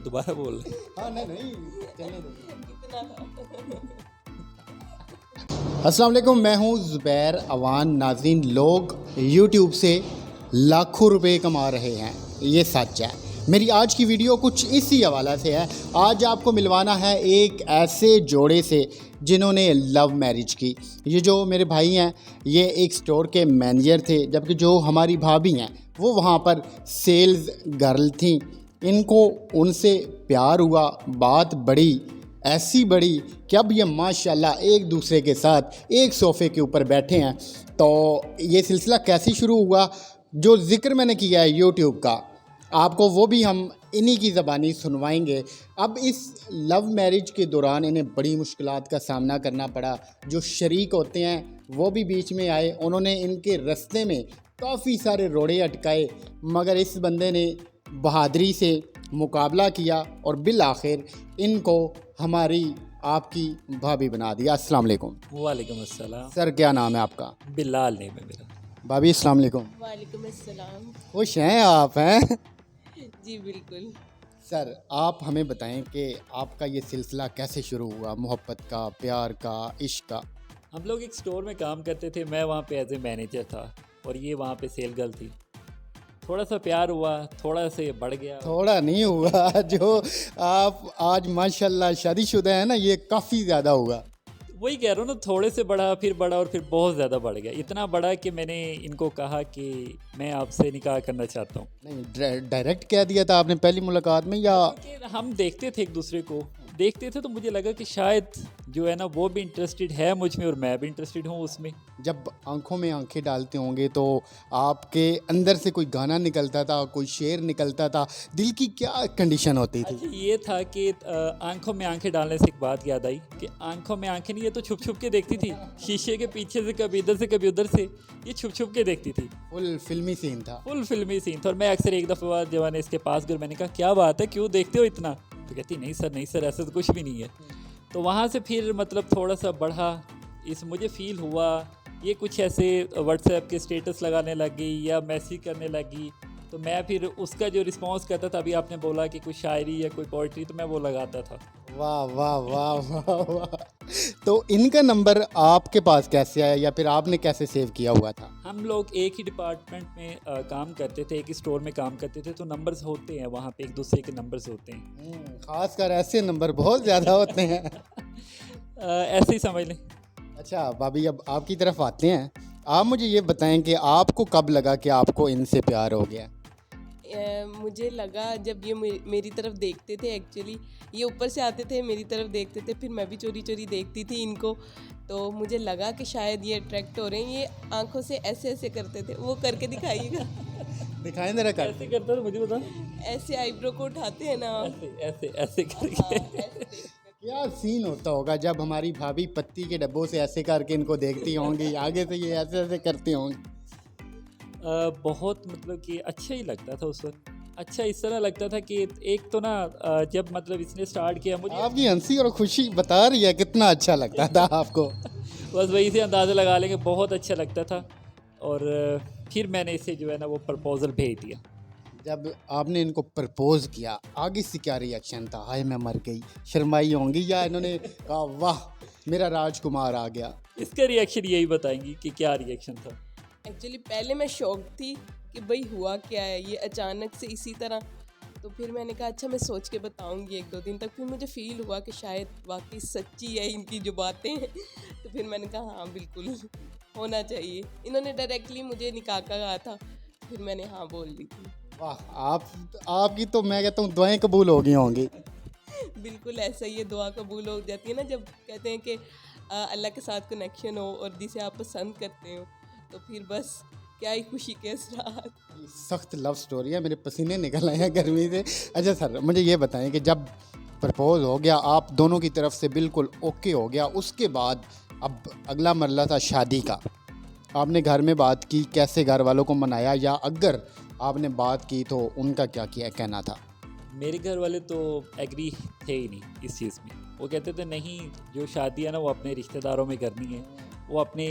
दोबारा बोल रहे? हाँ नहीं चलने दो। कितना था? अस्सलाम वालेकुम, मैं हूँ ज़ुबैर अवान। नाज़रीन, लोग यूट्यूब से लाखों रुपए कमा रहे हैं, ये सच है। मेरी आज की वीडियो कुछ इसी हवाला से है। आज आपको मिलवाना है एक ऐसे जोड़े से जिन्होंने लव मैरिज की। ये जो मेरे भाई हैं, ये एक स्टोर के मैनेजर थे, जबकि जो हमारी भाभी हैं वो वहाँ पर सेल्स गर्ल थी। इनको उनसे प्यार हुआ, बात बढ़ी, ऐसी बड़ी कि अब ये माशाल्लाह एक दूसरे के साथ एक सोफ़े के ऊपर बैठे हैं। तो ये सिलसिला कैसे शुरू हुआ, जो ज़िक्र मैंने किया है यूट्यूब का, आपको वो भी हम इन्हीं की ज़बानी सुनवाएंगे। अब इस लव मैरिज के दौरान इन्हें बड़ी मुश्किलात का सामना करना पड़ा। जो शरीक होते हैं वो भी बीच में आए, उन्होंने इनके रास्ते में काफ़ी सारे रोड़े अटकाए, मगर इस बंदे ने बहादुरी से मुकाबला किया और बिल आखिर इनको हमारी आपकी भाभी बना दिया। अस्सलाम वालेकुम। वालेकुम अस्सलाम। सर, क्या नाम है आपका? बिलाल नेम है मेरा। भाभी अस्सलाम वालेकुम। वालेकुम अस्सलाम। खुश हैं आप? हैं जी बिल्कुल। सर, आप हमें बताएं कि आपका ये सिलसिला कैसे शुरू हुआ, मोहब्बत का, प्यार का, इश्क का? हम लोग एक स्टोर में काम करते थे, मैं वहाँ पे एज ए मैनेजर था और ये वहाँ पे सेल गर्ल थी। थोड़ा सा प्यार हुआ, थोड़ा से बढ़ गया। थोड़ा नहीं हुआ, जो आप आज माशाल्लाह शादीशुदा हैं ना, ये काफ़ी ज़्यादा हुआ। वही कह रहा हूँ ना, थोड़े से बढ़ा, फिर बढ़ा और फिर बहुत ज़्यादा बढ़ गया। इतना बढ़ा कि मैंने इनको कहा कि मैं आपसे निकाह करना चाहता हूँ। नहीं, डायरेक्ट कह दिया था आपने पहली मुलाकात में, या? क्योंकि हम देखते थे एक दूसरे को, देखते थे तो मुझे लगा कि शायद जो है ना वो भी इंटरेस्टेड है मुझ में और मैं भी इंटरेस्टेड हूँ उसमें। जब आंखों में आंखें डालते होंगे तो आपके अंदर से कोई गाना निकलता था, कोई शेर निकलता था, दिल की क्या कंडीशन होती थी? अच्छा, ये था कि आंखों में आंखें डालने से एक बात याद आई कि आंखों में आंखें नहीं, ये तो छुप छुप के देखती थी, शीशे के पीछे से कभी इधर से कभी उधर से, ये छुप छुप के देखती थी। फुल फिल्मी सीन था। फुल फिल्मी सीन था। और मैं अक्सर एक दफ़ा जब मैंने इसके पास गया, मैंने कहा क्या बात है, क्यों देखते हो इतना? तो कहती नहीं सर ऐसा तो कुछ भी नहीं है। तो वहाँ से फिर मतलब थोड़ा सा बढ़ा, इस मुझे फ़ील हुआ, ये कुछ ऐसे व्हाट्सएप के स्टेटस लगाने लगी या मैसेज करने लगी, तो मैं फिर उसका जो रिस्पांस करता था, अभी आपने बोला कि कोई शायरी या कोई पोइट्री, तो मैं वो लगाता था। वाह वाह वाह वाह वाह। तो इनका नंबर आपके पास कैसे आया, या फिर आपने कैसे सेव किया हुआ था? हम लोग एक ही डिपार्टमेंट में काम करते थे, एक ही स्टोर में काम करते थे, तो नंबर्स होते हैं वहाँ पे, एक दूसरे के नंबर्स होते हैं। खासकर ऐसे नंबर बहुत ज़्यादा होते हैं। ऐसे ही समझ लें। अच्छा भाभी, अब आपकी तरफ आते हैं। आप मुझे ये बताएं कि आपको कब लगा कि आपको इनसे प्यार हो गया? मुझे लगा जब ये मेरी तरफ देखते थे, एक्चुअली ये ऊपर से आते थे मेरी तरफ देखते थे, फिर मैं भी चोरी चोरी देखती थी इनको, तो मुझे लगा कि शायद ये अट्रैक्ट हो रहे हैं। ये आंखों से ऐसे ऐसे करते थे, वो करके दिखाइएगा। दिखाएं जरा कर। ऐसे करता था, मुझे बता। ऐसे आईब्रो को उठाते हैं ना आप। ऐसे ऐसे ऐसे करके। क्या सीन होता होगा जब हमारी भाभी पत्ती के डब्बों से ऐसे करके इनको देखती होंगी, आगे से ये ऐसे ऐसे करती होंगी? बहुत मतलब कि अच्छा ही लगता था उस वक्त। अच्छा इस तरह लगता था कि एक तो ना जब मतलब इसने स्टार्ट किया, मुझे आपकी हंसी और खुशी बता रही है कितना अच्छा लगता था आपको। बस वही से अंदाज़ा लगा लेंगे, बहुत अच्छा लगता था। और फिर मैंने इसे जो है ना वो प्रपोज़ल भेज दिया। जब आपने इनको प्रपोज किया, आगे से क्या रिएक्शन था? हाय मैं मर गई, शर्माई होंगी, या इन्होंने कहा वाह मेरा राजकुमार आ गया? इसका रिएक्शन यही बताएंगी कि क्या रिएक्शन था। एक्चुअली पहले मैं शॉक थी कि भाई हुआ क्या है, ये अचानक से इसी तरह। तो फिर मैंने कहा अच्छा मैं सोच के बताऊंगी 1-2 दिन तक। फिर मुझे फ़ील हुआ कि शायद वाकई सच्ची है इनकी जो बातें हैं। तो फिर मैंने कहा हाँ बिल्कुल होना चाहिए। इन्होंने डायरेक्टली मुझे निकाह का कहा था, फिर मैंने हाँ बोल दी थी। वाह, आपकी तो मैं कहता हूँ दुआएं कबूल हो गई होंगी। बिल्कुल ऐसा ही है, दुआ कबूल हो जाती है ना जब कहते हैं कि अल्लाह के साथ कनेक्शन हो और जिसे आप पसंद करते हो, तो फिर बस क्या ही खुशी के असरात। सख्त लव स्टोरी है, मेरे पसीने निकल आए हैं गर्मी से। अच्छा सर, मुझे ये बताएं कि जब प्रपोज हो गया, आप दोनों की तरफ से बिल्कुल ओके हो गया, उसके बाद अब अगला मरला था शादी का। आपने घर में बात की, कैसे घर वालों को मनाया, या अगर आपने बात की तो उनका क्या किया कहना था? मेरे घर वाले तो एग्री थे ही नहीं इस चीज़ में। वो कहते थे नहीं, जो शादी है ना वो अपने रिश्तेदारों में करनी है, वो अपने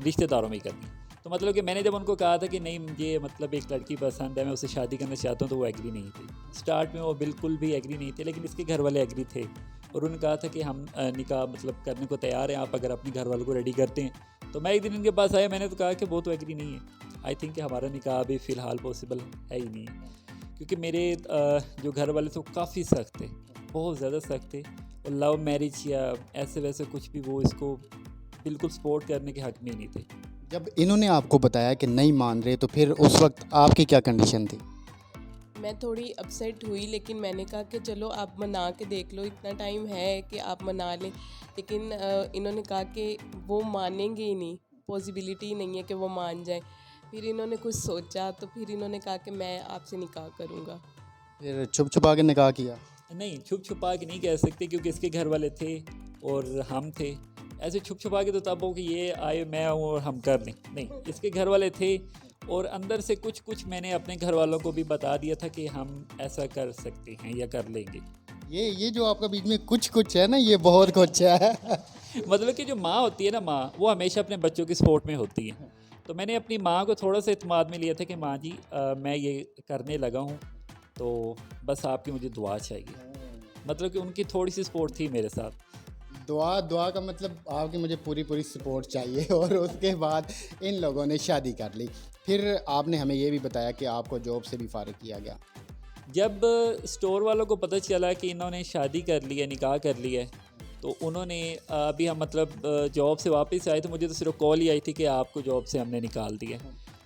रिश्तेदारों में करनी है। तो मतलब कि मैंने जब उनको कहा था कि नहीं मुझे मतलब एक लड़की पसंद है, मैं उससे शादी करना चाहता हूँ, तो वो एग्री नहीं थे। स्टार्ट में वो बिल्कुल भी एग्री नहीं थे, लेकिन इसके घर वाले एग्री थे और उन्होंने कहा था कि हम निकाह मतलब करने को तैयार हैं, आप अगर अपने घर वालों को रेडी करते हैं। तो मैं एक दिन इनके पास आया, मैंने तो कहा कि वो तो एग्री नहीं है। आई थिंक कि हमारा निकाह अभी फ़िलहाल पॉसिबल है ही नहीं है, क्योंकि मेरे जो घर वाले थे वो काफ़ी सख्त थे, बहुत ज़्यादा सख्त थे, और लव मैरिज या ऐसे वैसे कुछ भी वो इसको बिल्कुल सपोर्ट करने के हक़ में नहीं थे। जब इन्होंने आपको बताया कि नहीं मान रहे, तो फिर उस वक्त आपकी क्या कंडीशन थी? मैं थोड़ी अपसेट हुई, लेकिन मैंने कहा कि चलो आप मना के देख लो, इतना टाइम है कि आप मना लें। लेकिन इन्होंने कहा कि वो मानेंगे ही नहीं, पॉसिबिलिटी ही नहीं है कि वो मान जाए। फिर इन्होंने कुछ सोचा, तो फिर इन्होंने कहा कि मैं आपसे निकाह करूँगा। फिर छुप छुपा के निकाह किया? नहीं, छुप छुपा के नहीं कह सकते, क्योंकि इसके घर वाले थे और हम थे। ऐसे छुप छुपा के तो तब हो कि ये आए मैं आऊँ और हम कर लें, नहीं, इसके घर वाले थे और अंदर से कुछ मैंने अपने घर वालों को भी बता दिया था कि हम ऐसा कर सकते हैं या कर लेंगे। ये जो आपका बीच में कुछ है ना, ये बहुत कुछ है। मतलब कि जो माँ होती है ना, माँ वो हमेशा अपने बच्चों की सपोर्ट में होती है। तो मैंने अपनी माँ को थोड़ा सा इत्मीनान में लिया था कि माँ जी मैं ये करने लगा हूँ, तो बस आपकी मुझे दुआ चाहिए। मतलब कि उनकी थोड़ी सी सपोर्ट थी मेरे साथ। दुआ का मतलब आपकी मुझे पूरी सपोर्ट चाहिए। और उसके बाद इन लोगों ने शादी कर ली। फिर आपने हमें ये भी बताया कि आपको जॉब से भी फारिग किया गया। जब स्टोर वालों को पता चला कि इन्होंने शादी कर ली है, निकाह कर लिया है, तो उन्होंने अभी हम मतलब जॉब से वापस आए, तो मुझे तो सिर्फ कॉल ही आई थी कि आपको जॉब से हमने निकाल दिया।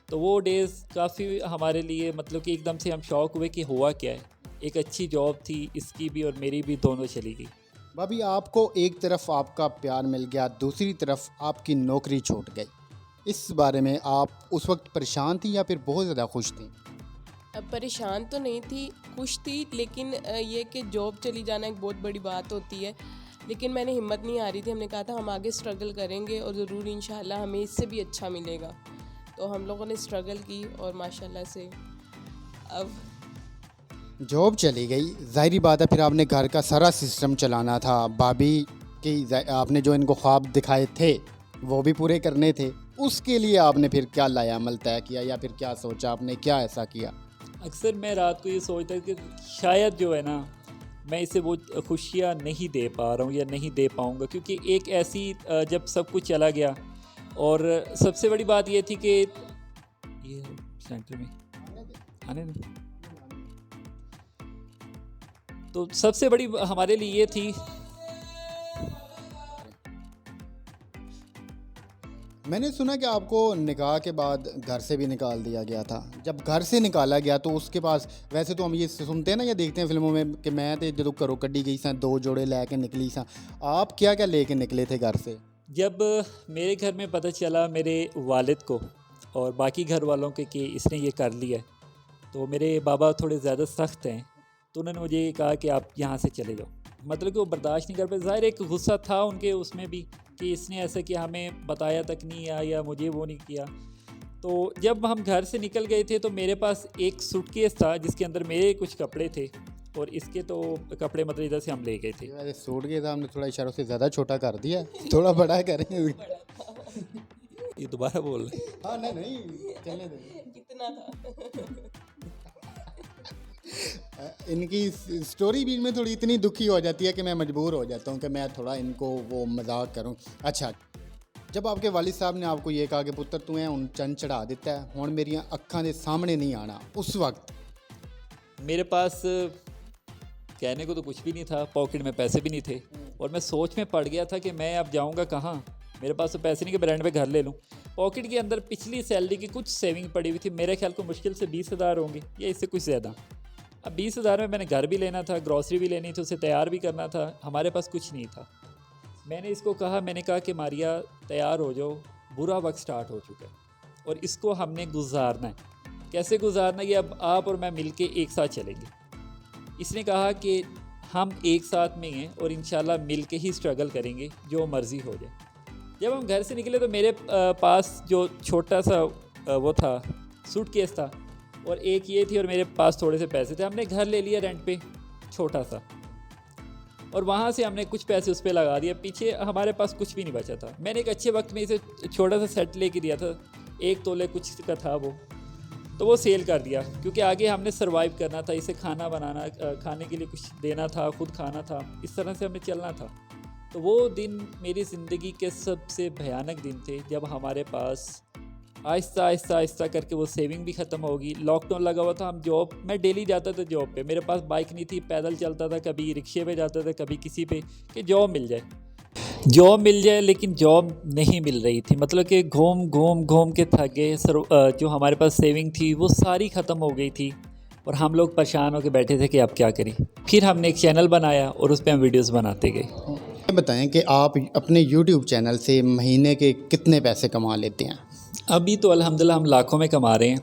तो वो डेज़ काफ़ी हमारे लिए मतलब कि एकदम से हम शॉक हुए कि हुआ क्या है। एक अच्छी जॉब थी, इसकी भी और मेरी भी, दोनों चली गई। भाभी, आपको एक तरफ आपका प्यार मिल गया, दूसरी तरफ आपकी नौकरी छूट गई। इस बारे में आप उस वक्त परेशान थी या फिर बहुत ज़्यादा खुश थी? अब परेशान तो नहीं थी, खुश थी, लेकिन ये कि जॉब चली जाना एक बहुत बड़ी बात होती है। लेकिन मैंने हिम्मत नहीं आ रही थी, हमने कहा था हम आगे स्ट्रगल करेंगे और ज़रूर इंशाल्लाह हमें इससे भी अच्छा मिलेगा। तो हम लोगों ने स्ट्रगल की और माशाल्लाह से अब जॉब चली गई, ज़ाहिरी बात है, फिर आपने घर का सारा सिस्टम चलाना था। भाभी की आपने जो इनको ख्वाब दिखाए थे वो भी पूरे करने थे। उसके लिए आपने फिर क्या लाया अमल तय किया, या फिर क्या सोचा आपने, क्या ऐसा किया? अक्सर मैं रात को ये सोचता कि शायद जो है ना, मैं इसे वो खुशियाँ नहीं दे पा रहा हूँ या नहीं दे पाऊँगा, क्योंकि एक ऐसी जब सब कुछ चला गया, और सबसे बड़ी बात ये थी कि ये सेंटर में आने दो। तो सबसे बड़ी हमारे लिए ये थी, मैंने सुना कि आपको निकाह के बाद घर से भी निकाल दिया गया था। जब घर से निकाला गया तो उसके पास, वैसे तो हम ये सुनते हैं ना या देखते हैं फिल्मों में कि मैं तो जो घरों कड्डी गई सा 2 जोड़े लेके निकली सा, आप क्या क्या लेके निकले थे घर से? जब मेरे घर में पता चला मेरे वालिद को और बाकी घर वालों के कि इसने ये कर लिया है, तो मेरे बाबा थोड़े ज़्यादा सख्त हैं, तो उन्होंने मुझे ये कहा कि आप यहाँ से चले जाओ। मतलब कि वो बर्दाश्त नहीं कर पाए। ज़ाहिर एक गुस्सा था उनके उसमें भी कि इसने ऐसा किया, हमें बताया तक नहीं या मुझे वो नहीं किया। तो जब हम घर से निकल गए थे तो मेरे पास एक सूटकेस था जिसके अंदर मेरे कुछ कपड़े थे, और इसके तो कपड़े मतलब इधर से हम ले गए थे। वैसे सूट के सामने थोड़ा इशारों से ज़्यादा छोटा कर दिया, थोड़ा बड़ा करें। ये दोबारा बोल रहे हैं। हाँ, नहीं चलने दें। कितना था। इनकी स्टोरी बीच में थोड़ी इतनी दुखी हो जाती है कि मैं मजबूर हो जाता हूँ कि मैं थोड़ा इनको वो मजाक करूँ। अच्छा, जब आपके वालिद साहब ने आपको ये कहा कि पुत्र तू उन चंद चढ़ा देता है, हुण मेरियां अक्खां दे सामने नहीं आना, उस वक्त मेरे पास कहने को तो कुछ भी नहीं था, पॉकेट में पैसे भी नहीं थे, और मैं सोच में पड़ गया था कि मैं अब जाऊंगा कहाँ। मेरे पास तो पैसे नहीं कि ब्रांड पे घर ले लूँ। पॉकेट के अंदर पिछली सैलरी की कुछ सेविंग पड़ी हुई थी, मेरे ख्याल को मुश्किल से 20,000 होंगे या इससे कुछ ज़्यादा। अब 20,000 में मैंने घर भी लेना था, ग्रॉसरी भी लेनी थी, उसे तैयार भी करना था, हमारे पास कुछ नहीं था। मैंने इसको कहा, मैंने कहा कि मारिया तैयार हो जाओ, बुरा वक्त स्टार्ट हो चुका है और इसको हमने गुजारना है। कैसे गुजारना, ये अब आप और मैं मिलके एक साथ चलेंगे। इसने कहा कि हम एक साथ में हैं और इंशाल्लाह मिलके ही स्ट्रगल करेंगे, जो मर्ज़ी हो जाए। जब हम घर से निकले तो मेरे पास जो छोटा सा वो था सूटकेस था, और एक ये थी, और मेरे पास थोड़े से पैसे थे। हमने घर ले लिया रेंट पे छोटा सा, और वहाँ से हमने कुछ पैसे उस पर लगा दिया। पीछे हमारे पास कुछ भी नहीं बचा था। मैंने एक अच्छे वक्त में इसे छोटा सा सेट लेके दिया था, 1 तोले कुछ का था वो, तो वो सेल कर दिया क्योंकि आगे हमने सरवाइव करना था, इसे खाना बनाना, खाने के लिए कुछ देना था, खुद खाना था, इस तरह से हमें चलना था। तो वो दिन मेरी ज़िंदगी के सबसे भयानक दिन थे जब हमारे पास आहिस्ता आहिस्ता आहिस्ता करके वो सेविंग भी ख़त्म होगी। लॉकडाउन लगा हुआ था, हम जॉब, मैं डेली जाता था जॉब पे, मेरे पास बाइक नहीं थी, पैदल चलता था, कभी रिक्शे पे जाता था, कभी किसी पे, कि जॉब मिल जाए, जॉब मिल जाए। लेकिन जॉब नहीं मिल रही थी, मतलब कि घूम घूम घूम के थक गए। जो हमारे पास सेविंग थी वो सारी ख़त्म हो गई थी और हम लोग परेशान होकर बैठे थे कि अब क्या करें। फिर हमने एक चैनल बनाया और उस पर हम वीडियोस बनाते गए। ये बताएं कि आप अपने YouTube चैनल से महीने के कितने पैसे कमा लेते हैं? अभी तो अल्हम्दुलिल्लाह हम लाखों में कमा रहे हैं,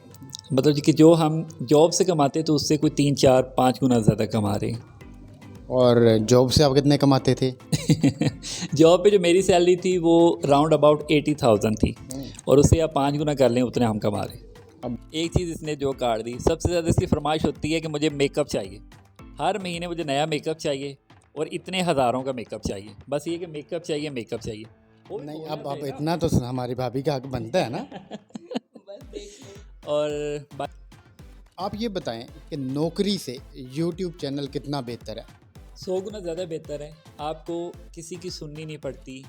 मतलब कि जो हम जॉब से कमाते तो उससे कोई 3, 4, 5 गुना ज़्यादा कमा रहे हैं। और जॉब से आप कितने कमाते थे? जॉब पे जो मेरी सैलरी थी वो राउंड अबाउट 80,000 थी और उससे आप 5 गुना कर लें उतने हम कमा रहे हैं। अब एक चीज़ इसने जो काट दी, सबसे ज़्यादा इसकी फरमाइश होती है कि मुझे मेकअप चाहिए, हर महीने मुझे नया मेकअप चाहिए और इतने हज़ारों का मेकअप चाहिए, बस ये कि मेकअप चाहिए, मेकअप चाहिए। वो भी नहीं, बोलना अब चाहिए ना। इतना तो हमारी भाभी का हक बनता है ना। बस देख लो। और आप ये बताएं कि नौकरी से YouTube चैनल कितना बेहतर है? 100 गुना ज़्यादा बेहतर है। आपको किसी की सुननी नहीं पड़ती,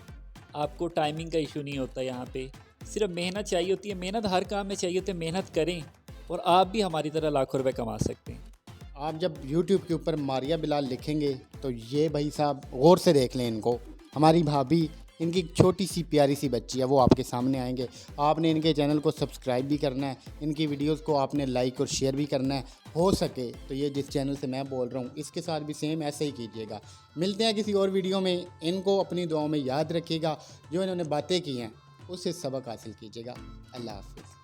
आपको टाइमिंग का इशू नहीं होता, यहाँ पे सिर्फ मेहनत चाहिए होती है। मेहनत हर काम में चाहिए होती है, मेहनत करें और आप भी हमारी तरह लाखों रुपए कमा सकते हैं। आप जब YouTube के ऊपर मारिया बिलाल लिखेंगे तो ये भाई साहब गौर से देख लें इनको, हमारी भाभी, इनकी छोटी सी प्यारी सी बच्ची है, वो आपके सामने आएंगे। आपने इनके चैनल को सब्सक्राइब भी करना है, इनकी वीडियोस को आपने लाइक और शेयर भी करना है। हो सके तो ये जिस चैनल से मैं बोल रहा हूँ इसके साथ भी सेम ऐसे ही कीजिएगा। मिलते हैं किसी और वीडियो में। इनको अपनी दुआओं में याद रखिएगा, जो इन्होंने बातें की हैं उससे सबक हासिल कीजिएगा। अल्लाह हाफ़िज़।